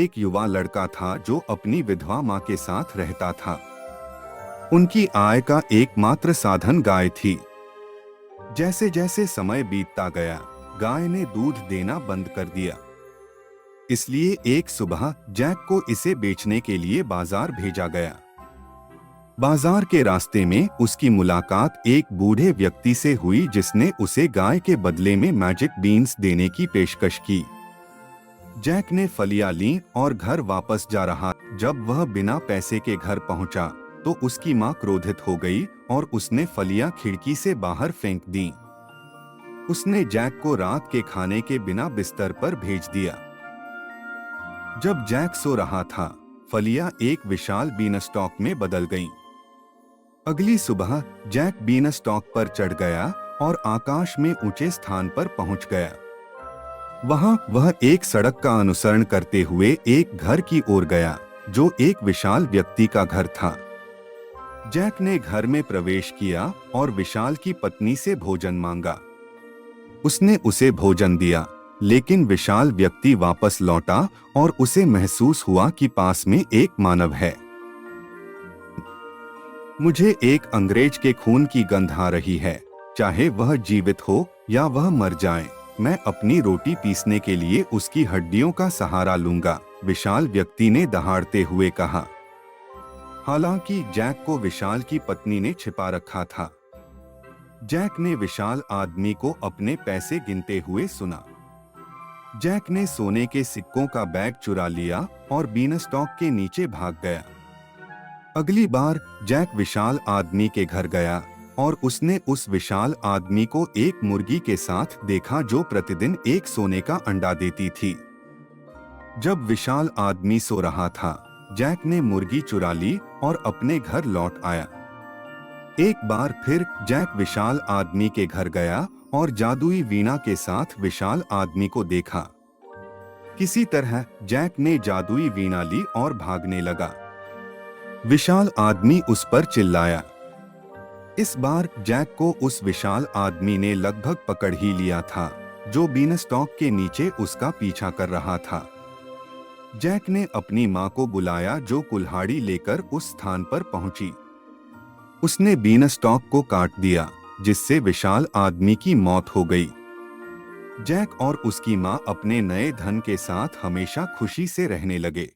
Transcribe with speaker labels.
Speaker 1: एक युवा लड़का था जो अपनी विधवा माँ के साथ रहता था। उनकी आय का एकमात्र साधन गाय थी। जैसे जैसे समय बीतता गया, गाय ने दूध देना बंद कर दिया। इसलिए एक सुबह जैक को इसे बेचने के लिए बाजार भेजा गया। बाजार के रास्ते में उसकी मुलाकात एक बूढ़े व्यक्ति से हुई जिसने उसे गाय के बदले में मैजिक बीन्स देने की पेशकश की। जैक ने फलियां लीं और घर वापस जा रहा। जब वह बिना पैसे के घर पहुंचा तो उसकी मां क्रोधित हो गई और उसने फलियां खिड़की से बाहर फेंक दी। उसने जैक को रात के खाने के बिना बिस्तर पर भेज दिया। जब जैक सो रहा था, फलियां एक विशाल बीनस्टॉक में बदल गईं। अगली सुबह जैक बीनस्टॉक पर चढ़ गया और आकाश में ऊंचे स्थान पर पहुंच गया। वहां वह एक सड़क का अनुसरण करते हुए एक घर की ओर गया जो एक विशाल व्यक्ति का घर था। जैक ने घर में प्रवेश किया और विशाल की पत्नी से भोजन मांगा। उसने उसे भोजन दिया, लेकिन विशाल व्यक्ति वापस लौटा और उसे महसूस हुआ कि पास में एक मानव है। मुझे एक अंग्रेज के खून की गंध आ रही है, चाहे वह जीवित हो या वह मर जाए। मैं अपनी रोटी पीसने के लिए उसकी हड्डियों का सहारा लूंगा, विशाल व्यक्ति ने दहाड़ते हुए कहा। हालांकि जैक को विशाल की पत्नी ने छिपा रखा था। जैक ने विशाल आदमी को अपने पैसे गिनते हुए सुना। जैक ने सोने के सिक्कों का बैग चुरा लिया और बीनस्टॉक के नीचे भाग गया। अगली बार जैक विशाल आदमी के घर गया और उसने उस विशाल आदमी को एक मुर्गी के साथ देखा जो प्रतिदिन एक सोने का अंडा देती थी। जब विशाल आदमी सो रहा था, जैक ने मुर्गी चुरा ली और अपने घर लौट आया। एक बार फिर जैक विशाल आदमी के घर गया और जादुई वीणा के साथ विशाल आदमी को देखा। किसी तरह जैक ने जादुई वीणा ली और भागने लगा। विशाल आदमी उस पर चिल्लाया। इस बार जैक को उस विशाल आदमी ने लगभग पकड़ ही लिया था, जो बीनस्टॉक के नीचे उसका पीछा कर रहा था। जैक ने अपनी मां को बुलाया जो कुल्हाड़ी लेकर उस स्थान पर पहुंची। उसने बीनस्टॉक को काट दिया, जिससे विशाल आदमी की मौत हो गई। जैक और उसकी मां अपने नए धन के साथ हमेशा खुशी से रहने लगे।